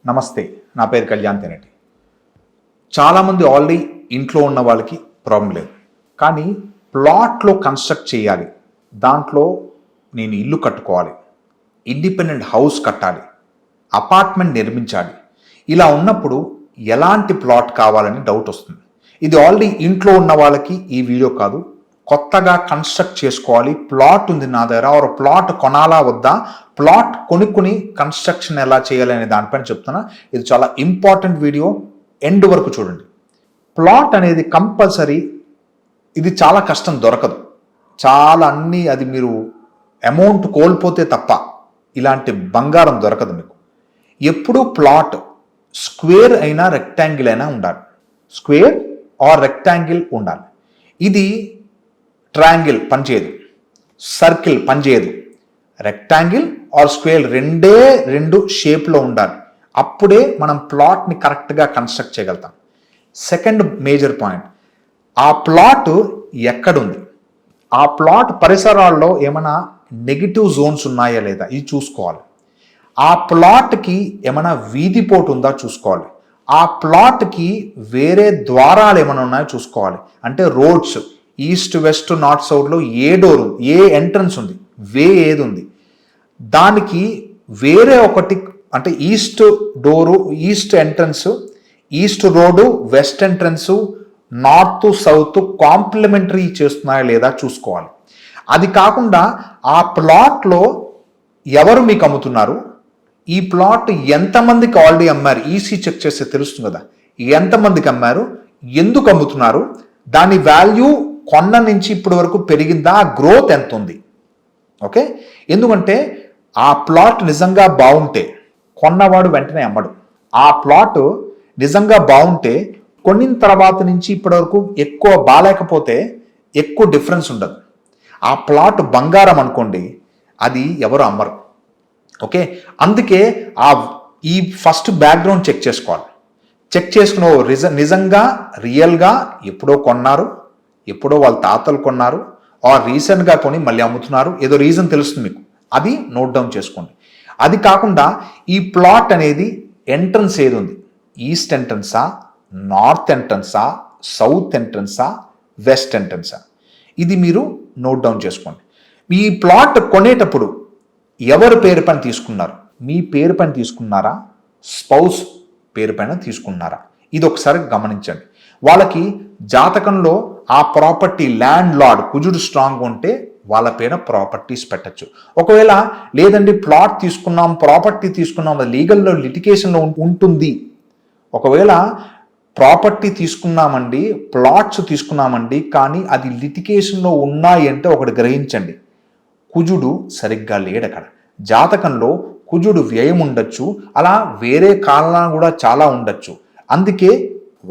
నమస్తే, నా పేరు కళ్యాణ్ తెనటి. చాలామంది ఆల్రెడీ ఇంట్లో ఉన్న వాళ్ళకి ప్రాబ్లం లేదు, కానీ ప్లాట్లో కన్స్ట్రక్ట్ చేయాలి, దాంట్లో నేను ఇల్లు కట్టుకోవాలి, ఇండిపెండెంట్ హౌస్ కట్టాలి, అపార్ట్మెంట్ నిర్మించాలి. ఇలా ఉన్నప్పుడు ఎలాంటి ప్లాట్ కావాలని డౌట్ వస్తుంది. ఇది ఆల్రెడీ ఇంట్లో ఉన్న వాళ్ళకి ఈ వీడియో కాదు, కొత్తగా కన్స్ట్రక్ట్ చేసుకోవాలి, ప్లాట్ ఉంది నా దగ్గర, ఒక ప్లాట్ కొనాలా వద్దా, ప్లాట్ కొనుక్కుని కన్స్ట్రక్షన్ ఎలా చేయాలి అనే దానిపైన చెప్తున్నా. ఇది చాలా ఇంపార్టెంట్ వీడియో, ఎండ్ వరకు చూడండి. ప్లాట్ అనేది కంపల్సరీ, ఇది చాలా కష్టం, దొరకదు, చాలా అది మీరు అమౌంట్ కోల్పోతే తప్ప ఇలాంటి బంగారం దొరకదు మీకు. ఎప్పుడూ ప్లాట్ స్క్వేర్ అయినా రెక్టాంగిల్ అయినా ఉండాలి, స్క్వేర్ ఆర్ రెక్టాంగిల్ ఉండాలి. ఇది ట్రయాంగిల్ పనిచేయదు, సర్కిల్ పనిచేయదు, రెక్టాంగిల్ ఆర్ స్క్వేర్ రెండు షేప్లో ఉండాలి. అప్పుడే మనం ప్లాట్ని కరెక్ట్గా కన్స్ట్రక్ట్ చేయగలుగుతాం. సెకండ్ మేజర్ పాయింట్, ఆ ప్లాట్ ఎక్కడుంది, ఆ ప్లాట్ పరిసరాల్లో ఏమైనా నెగిటివ్ జోన్స్ ఉన్నాయా లేదా ఇది చూసుకోవాలి. ఆ ప్లాట్కి ఏమైనా వీధిపోటు ఉందా చూసుకోవాలి. ఆ ప్లాట్కి వేరే ద్వారాలు ఏమైనా ఉన్నాయో చూసుకోవాలి. అంటే రోడ్స్ ఈస్ట్ వెస్ట్ నార్త్ సౌత్లో ఏ డోర్, ఏ ఎంట్రన్స్ ఉంది, వే ఏది ఉంది, దానికి వేరే ఒకటి అంటే east door, east entrance, east road, west entrance, north south complimentary చేస్తున్నాయా లేదా చూసుకోవాలి. అది కాకుండా ఆ ప్లాట్లో ఎవరు మీకు అమ్ముతున్నారు, ఈ ప్లాట్ ఎంతమందికి ఆల్రెడీ అమ్మారు, ఈసీ చెక్ చేస్తే తెలుస్తుంది కదా, ఎంతమందికి అమ్మారు, ఎందుకు అమ్ముతున్నారు, దాని వాల్యూ కొన్న నుంచి ఇప్పటి వరకు పెరిగిందా, ఆ గ్రోత్ ఎంత ఉంది. ఓకే, ఎందుకంటే ఆ ప్లాట్ నిజంగా బాగుంటే కొన్నవాడు వెంటనే అమ్మడు. ఆ ప్లాట్ నిజంగా బాగుంటే కొన్నిన తర్వాత నుంచి ఇప్పటి వరకు ఎక్కువ బాలేకపోతే ఎక్కువ డిఫరెన్స్ ఉండదు. ఆ ప్లాట్ బంగారం అనుకోండి, అది ఎవరు అమ్మరు. ఓకే, అందుకే ఈ ఫస్ట్ బ్యాక్గ్రౌండ్ చెక్ చేసుకోవాలి. చెక్ చేసుకున్న నిజంగా రియల్గా ఎప్పుడో కొన్నారు, ఎప్పుడో వాళ్ళ తాతలు కొన్నారు, ఆర్ రీసెంట్గా కొని మళ్ళీ అమ్ముతున్నారు, ఏదో రీజన్ తెలుస్తుంది మీకు, అది నోట్ డౌన్ చేసుకోండి. అది కాకుండా ఈ ప్లాట్ అనేది ఎంట్రన్స్ ఏది ఉంది, ఈస్ట్ ఎంట్రన్సా, నార్త్ ఎంట్రన్సా, సౌత్ ఎంట్రన్సా, వెస్ట్ ఎంట్రన్సా, ఇది మీరు నోట్ డౌన్ చేసుకోండి. ఈ ప్లాట్ కొనేటప్పుడు ఎవరి పేరు పైన తీసుకున్నారు, మీ పేరు పైన తీసుకున్నారా, స్పౌస్ పేరు పైన తీసుకున్నారా, ఇది ఒకసారి గమనించండి. వాళ్ళకి జాతకంలో ఆ ప్రాపర్టీ ల్యాండ్ లార్డ్ కుజుడు స్ట్రాంగ్ ఉంటే వాళ్ళ పేరు ప్రాపర్టీస్ పెట్టచ్చు. ఒకవేళ లేదండి ప్లాట్ తీసుకున్నాం, ప్రాపర్టీ తీసుకున్నాం, అది లీగల్లో లిటిగేషన్లో ఉంటుంది, ఒకవేళ ప్రాపర్టీ తీసుకున్నామండి, ప్లాట్స్ తీసుకున్నామండి, కానీ అది లిటిగేషన్లో ఉన్నాయి అంటే ఒకటి గ్రహించండి, కుజుడు సరిగ్గా లేడు అక్కడ. జాతకంలో కుజుడు వ్యయం ఉండొచ్చు, అలా వేరే కారణాలు కూడా చాలా ఉండొచ్చు. అందుకే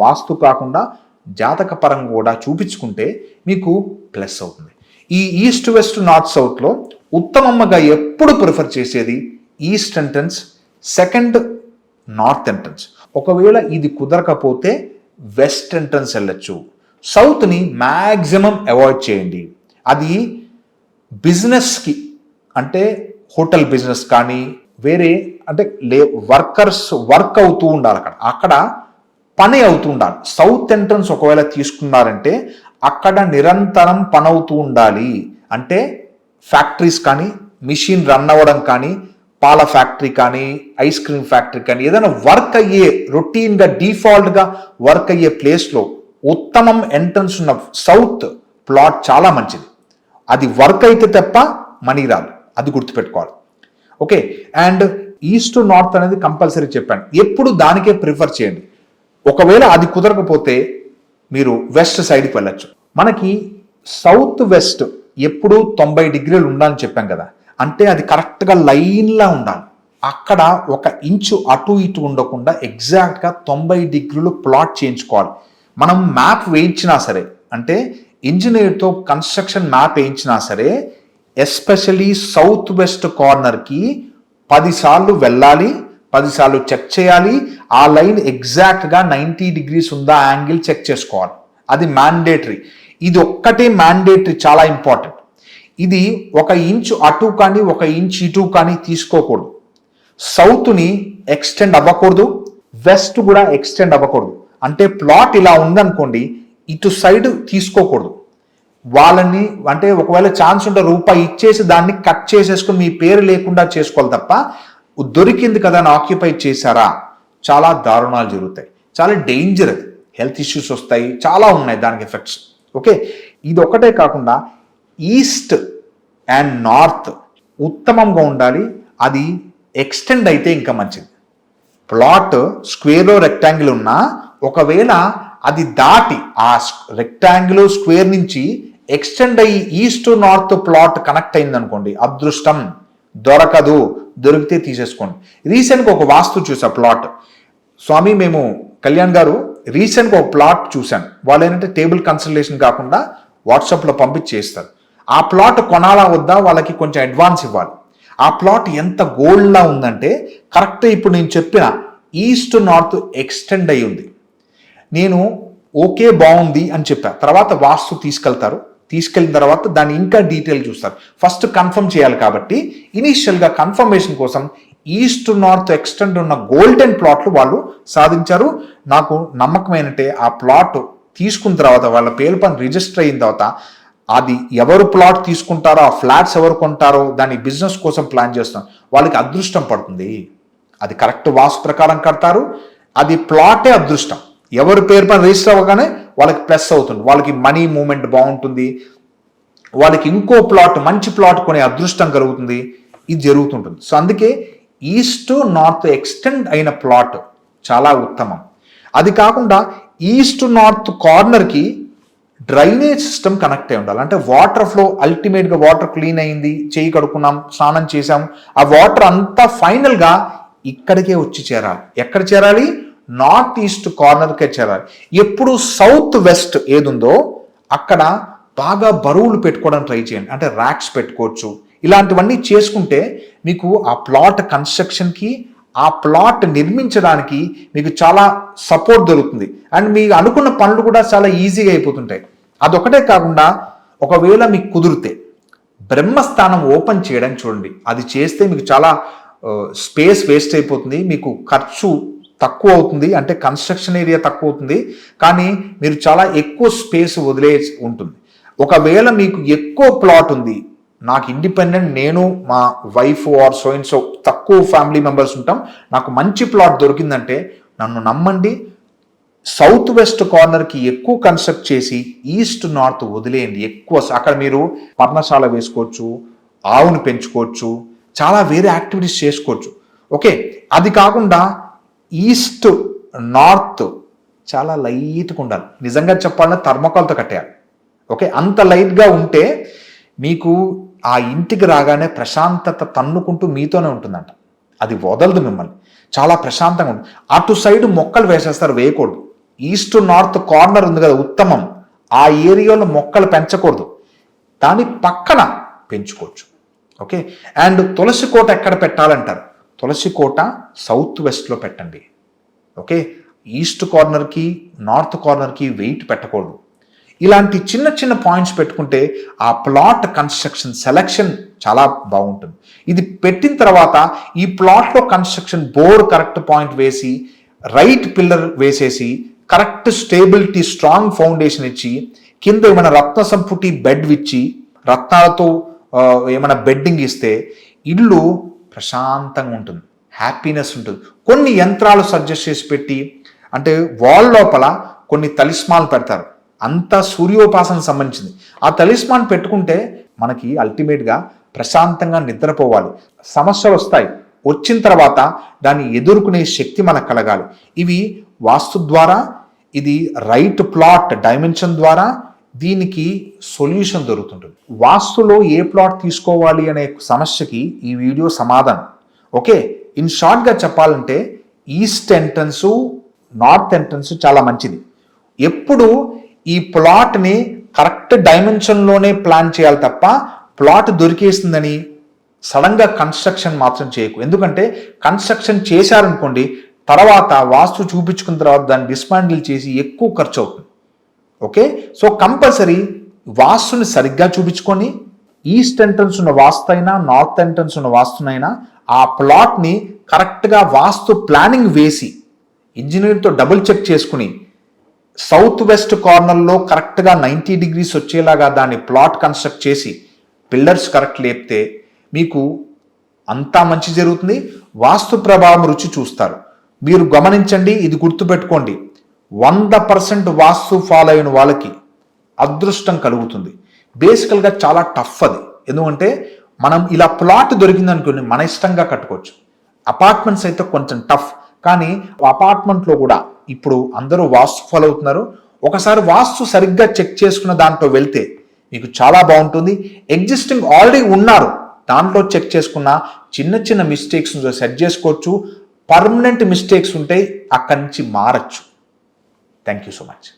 వాస్తు కాకుండా జాతక పరంగా కూడా చూపించుకుంటే మీకు ప్లస్ అవుతుంది. ఈ ఈస్ట్ వెస్ట్ నార్త్ సౌత్లో ఉత్తమంగా ఎప్పుడు ప్రిఫర్ చేసేది east entrance, second north entrance. ఒకవేళ ఇది కుదరకపోతే వెస్ట్ ఎంట్రన్స్ వెళ్ళచ్చు. సౌత్ని మ్యాక్సిమం అవాయిడ్ చేయండి. అది బిజినెస్కి, అంటే హోటల్ బిజినెస్ కానీ వేరే అంటే వర్కర్స్ వర్క్ అవుతూ ఉండాలి, అక్కడ పని అవుతూ ఉండాలి. సౌత్ ఎంట్రన్స్ ఒకవేళ తీసుకున్నారంటే అక్కడ నిరంతరం పని అవుతూ ఉండాలి. అంటే ఫ్యాక్టరీస్ కానీ, మిషన్ రన్ అవ్వడం కానీ, పాల ఫ్యాక్టరీ కానీ, ఐస్ క్రీమ్ ఫ్యాక్టరీ కానీ, ఏదైనా వర్క్ అయ్యే రొటీన్గా డిఫాల్ట్గా వర్క్ అయ్యే ప్లేస్లో ఉత్తమం ఎంట్రన్స్ ఉన్న సౌత్ ప్లాట్ చాలా మంచిది. అది వర్క్ అయితే తప్ప మనీ రాదు, అది గుర్తుపెట్టుకోవాలి. ఓకే, అండ్ ఈస్ట్ నార్త్ అనేది కంపల్సరీ చెప్పాను, ఎప్పుడు దానికే ప్రిఫర్ చేయండి. ఒకవేళ అది కుదరకపోతే మీరు వెస్ట్ సైడ్కి వెళ్ళచ్చు. మనకి సౌత్ వెస్ట్ ఎప్పుడు 90 డిగ్రీలు ఉండాలని చెప్పాం కదా, అంటే అది కరెక్ట్గా లైన్లా ఉండాలి. అక్కడ ఒక ఇంచు అటు ఇటు ఉండకుండా ఎగ్జాక్ట్గా 90 డిగ్రీలు ప్లాట్ చేయించుకోవాలి. మనం మ్యాప్ వేయించినా సరే, అంటే ఇంజనీర్తో కన్స్ట్రక్షన్ మ్యాప్ వేయించినా సరే, ఎస్పెషలీ సౌత్ వెస్ట్ కార్నర్కి 10 సార్లు వెళ్ళాలి, 10 సార్లు చెక్ చేయాలి. ఆ లైన్ ఎగ్జాక్ట్గా 90 డిగ్రీస్ ఉందా యాంగిల్ చెక్ చేసుకోవాలి, అది మ్యాండేటరీ. ఇది ఒక్కటే మ్యాండేటరీ, చాలా ఇంపార్టెంట్. ఇది 1 ఇంచు అటు కానీ 1 ఇంచు ఇటు కానీ తీసుకోకూడదు. సౌత్ని ఎక్స్టెండ్ అవ్వకూడదు, వెస్ట్ కూడా ఎక్స్టెండ్ అవ్వకూడదు. అంటే ప్లాట్ ఇలా ఉందనుకోండి, ఇటు సైడ్ తీసుకోకూడదు. వాళ్ళని అంటే ఒకవేళ ఛాన్స్ ఉంటే రూపాయి ఇచ్చేసి దాన్ని కట్ చేసేసుకుని మీ పేరు లేకుండా చేసుకోవాలి తప్ప, దొరికింది కదా అని ఆక్యుపై చేశారా చాలా దారుణాలు జరుగుతాయి. చాలా డేంజర్, అది హెల్త్ ఇష్యూస్ వస్తాయి, చాలా ఉన్నాయి దానికి ఎఫెక్ట్స్. ఓకే, ఇది ఒకటే కాకుండా ఈస్ట్ అండ్ నార్త్ ఉత్తమంగా ఉండాలి. అది ఎక్స్టెండ్ అయితే ఇంకా మంచిది. ప్లాట్ స్క్వేర్లో రెక్టాంగిల్ ఉన్నా ఒకవేళ అది దాటి ఆ రెక్టాంగిల్ స్క్వేర్ నుంచి ఎక్స్టెండ్ అయ్యి ఈస్ట్ నార్త్ ప్లాట్ కనెక్ట్ అయింది అనుకోండి, అదృష్టం. దొరకదు, దొరికితే తీసేసుకోండి. రీసెంట్గా ఒక వాస్తు చూసా ప్లాట్. స్వామి మేము కళ్యాణ్ గారు రీసెంట్గా ఒక ప్లాట్ చూశాను. వాళ్ళు ఏంటంటే టేబుల్ కన్సల్టేషన్ కాకుండా వాట్సాప్లో పంపించేస్తారు. ఆ ప్లాట్ కొనాలా వద్దా వాళ్ళకి కొంచెం అడ్వాన్స్ ఇవ్వాలి. ఆ ప్లాట్ ఎంత గోల్డ్లా ఉందంటే కరెక్ట్ ఇప్పుడు నేను చెప్పిన ఈస్ట్ నార్త్ ఎక్స్టెండ్ అయ్యి ఉంది. నేను ఓకే బాగుంది అని చెప్పా. తర్వాత వాస్తు తీసుకెళ్ళిన తర్వాత దాన్ని ఇంకా డీటెయిల్ చూస్తారు. ఫస్ట్ కన్ఫర్మ్ చేయాలి కాబట్టి ఇనీషియల్గా కన్ఫర్మేషన్ కోసం ఈస్ట్ నార్త్ ఎక్స్టెండ్ ఉన్న గోల్డెన్ ప్లాట్లు వాళ్ళు సాధించారు. నాకు నమ్మకం ఏంటంటే ఆ ప్లాట్ తీసుకున్న తర్వాత వాళ్ళ పేరు పని రిజిస్టర్ అయిన తర్వాత అది ఎవరు ప్లాట్ తీసుకుంటారో, ఆ ఫ్లాట్స్ ఎవరు కొంటారో, దాని బిజినెస్ కోసం ప్లాన్ చేస్తాం, వాళ్ళకి అదృష్టం పడుతుంది. అది కరెక్ట్ వాస్తు ప్రకారం కడతారు. అది ప్లాటే అదృష్టం. ఎవరి పేరు పైన రిజిస్టర్ అవ్వగానే వాళ్ళకి ప్లస్ అవుతుంది, వాళ్ళకి మనీ మూమెంట్ బాగుంటుంది, వాళ్ళకి ఇంకో ప్లాట్ మంచి ప్లాట్ కొనే అదృష్టం కలుగుతుంది. ఇది జరుగుతుంటుంది. సో అందుకే ఈస్ట్ నార్త్ ఎక్స్టెండ్ అయిన ప్లాట్ చాలా ఉత్తమం. అది కాకుండా ఈస్ట్ నార్త్ కార్నర్కి డ్రైనేజ్ సిస్టమ్ కనెక్ట్ అయి ఉండాలి. అంటే వాటర్ ఫ్లో అల్టిమేట్గా వాటర్ క్లీన్ అయింది, చేయి కడుక్కున్నాం, స్నానం చేసాం, ఆ వాటర్ అంతా ఫైనల్గా ఇక్కడికే వచ్చి చేరాలి. ఎక్కడ చేరాలి? నార్త్ ఈస్ట్ కార్నర్కే చేరాలి. ఎప్పుడు సౌత్ వెస్ట్ ఏదుందో అక్కడ బాగా బరువులు పెట్టుకోవడానికి ట్రై చేయండి. అంటే ర్యాక్స్ పెట్టుకోవచ్చు. ఇలాంటివన్నీ చేసుకుంటే మీకు ఆ ప్లాట్ కన్స్ట్రక్షన్కి, ఆ ప్లాట్ నిర్మించడానికి మీకు చాలా సపోర్ట్ దొరుకుతుంది. అండ్ మీకు అనుకున్న పనులు కూడా చాలా ఈజీగా అయిపోతుంటాయి. అదొకటే కాకుండా ఒకవేళ మీకు కుదిరితే బ్రహ్మస్థానం ఓపెన్ చేయడానికి చూడండి. అది చేస్తే మీకు చాలా స్పేస్ వేస్ట్ అయిపోతుంది, మీకు ఖర్చు తక్కువ అవుతుంది, అంటే కన్స్ట్రక్షన్ ఏరియా తక్కువ అవుతుంది, కానీ మీరు చాలా ఎక్కువ స్పేస్ వదిలే ఉంటుంది. ఒకవేళ మీకు ఎక్కువ ప్లాట్ ఉంది, నాకు ఇండిపెండెంట్, నేను మా wife or so and so తక్కువ ఫ్యామిలీ మెంబర్స్ ఉంటాం, నాకు మంచి ప్లాట్ దొరికిందంటే నన్ను నమ్మండి, సౌత్ వెస్ట్ కార్నర్కి ఎక్కువ కన్స్ట్రక్ట్ చేసి ఈస్ట్ నార్త్ వదిలేయండి. ఎక్కువ అక్కడ మీరు పర్ణశాల వేసుకోవచ్చు, ఆవును పెంచుకోవచ్చు, చాలా వేరే యాక్టివిటీస్ చేసుకోవచ్చు. ఓకే, అది కాకుండా ఈస్ట్ నార్త్ చాలా లైట్గా ఉండాలి. నిజంగా చెప్పాలంటే థర్మోకాల్తో కట్టేయాలి. ఓకే, అంత లైట్గా ఉంటే మీకు ఆ ఇంటికి రాగానే ప్రశాంతత తన్నుకుంటూ మీతోనే ఉంటుందంట. అది వదలదు మిమ్మల్ని, చాలా ప్రశాంతంగా ఉంటుంది. అటు సైడ్ మొక్కలు వేసేస్తారు, వేయకూడదు. ఈస్ట్ నార్త్ కార్నర్ ఉంది కదా ఉత్తమం, ఆ ఏరియాలో మొక్కలు పెంచకూడదు, దాని పక్కన పెంచుకోవచ్చు. ఓకే, అండ్ తులసి కోట ఎక్కడ పెట్టాలంటారు? తులసి కోట సౌత్ వెస్ట్లో పెట్టండి. ఓకే, ఈస్ట్ కార్నర్కి నార్త్ కార్నర్కి వెయిట్ పెట్టకూడదు. ఇలాంటి చిన్న చిన్న పాయింట్స్ పెట్టుకుంటే ఆ ప్లాట్ కన్స్ట్రక్షన్ సెలెక్షన్ చాలా బాగుంటుంది. ఇది పెట్టిన తర్వాత ఈ ప్లాట్లో కన్స్ట్రక్షన్ బోర్డ్ కరెక్ట్ పాయింట్ వేసి, రైట్ పిల్లర్ వేసేసి, కరెక్ట్ స్టేబిలిటీ స్ట్రాంగ్ ఫౌండేషన్ ఇచ్చి, కింద ఏమైనా రత్న సంపుటి బెడ్ ఇచ్చి, రత్నాలతో ఏమైనా బెడ్డింగ్ ఇస్తే ఇల్లు ప్రశాంతంగా ఉంటుంది, హ్యాపీనెస్ ఉంటుంది. కొన్ని యంత్రాలు సజెస్ట్ చేసి పెట్టి, అంటే వాల్ లోపల కొన్ని తలిస్మాలు పెడతారు, అంతా సూర్యోపాసన సంబంధించింది. ఆ తలిస్మాన్ పెట్టుకుంటే మనకి అల్టిమేట్గా ప్రశాంతంగా నిద్రపోవాలి. సమస్యలు వస్తాయి, వచ్చిన తర్వాత దాన్ని ఎదుర్కొనే శక్తి మనకు కలగాలి. ఇవి వాస్తు ద్వారా, ఇది రైట్ ప్లాట్ డైమెన్షన్ ద్వారా దీనికి సొల్యూషన్ దొరుకుతుంటుంది. వాస్తులో ఏ ప్లాట్ తీసుకోవాలి అనే సమస్యకి ఈ వీడియో సమాధానం. ఓకే, ఇన్ షార్ట్గా చెప్పాలంటే ఈస్ట్ ఎంట్రన్స్ నార్త్ ఎంట్రన్స్ చాలా మంచిది. ఎప్పుడు ఈ ప్లాట్ని కరెక్ట్ డైమెన్షన్లోనే ప్లాన్ చేయాలి తప్ప ప్లాట్ దొరికేసిందని సడన్గా కన్స్ట్రక్షన్ మాత్రం చేయకు. ఎందుకంటే కన్స్ట్రక్షన్ చేశారనుకోండి, తర్వాత వాస్తు చూపించుకున్న తర్వాత దాన్ని డిస్మాండిల్ చేసి ఎక్కువ ఖర్చు అవుతుంది. ఓకే, సో కంపల్సరీ వాస్తుని సరిగ్గా చూపించుకొని ఈస్ట్ ఎంట్రన్స్ ఉన్న వాస్తు అయినా నార్త్ ఎంట్రన్స్ ఉన్న వాస్తునైనా ఆ ప్లాట్ని కరెక్ట్గా వాస్తు ప్లానింగ్ వేసి ఇంజనీర్తో డబుల్ చెక్ చేసుకుని సౌత్ వెస్ట్ కార్నర్లో కరెక్ట్గా 90 degrees వచ్చేలాగా దాన్ని ప్లాట్ కన్స్ట్రక్ట్ చేసి పిల్లర్స్ కరెక్ట్ లేపితే మీకు అంతా మంచి జరుగుతుంది. వాస్తు ప్రభావం రుచి చూస్తారు. మీరు గమనించండి, ఇది గుర్తుపెట్టుకోండి, 100% వాస్తు ఫాలో అయిన వాళ్ళకి అదృష్టం కలుగుతుంది. బేసికల్గా చాలా టఫ్ అది. ఎందుకంటే మనం ఇలా ప్లాట్ దొరికింది అనుకోండి, మన ఇష్టంగా కట్టుకోవచ్చు. అపార్ట్మెంట్స్ అయితే కొంచెం టఫ్, కానీ అపార్ట్మెంట్లో కూడా ఇప్పుడు అందరూ వాస్తు ఫాలో అవుతున్నారు. ఒకసారి వాస్తు సరిగ్గా చెక్ చేసుకున్న దాంట్లో వెళ్తే మీకు చాలా బాగుంటుంది. ఎగ్జిస్టింగ్ ఆల్రెడీ ఉన్నారు, దాంట్లో చెక్ చేసుకున్న చిన్న చిన్న మిస్టేక్స్ సెట్ చేసుకోవచ్చు. పర్మనెంట్ మిస్టేక్స్ ఉంటే అక్కడి నుంచి మారచ్చు. Thank you so much.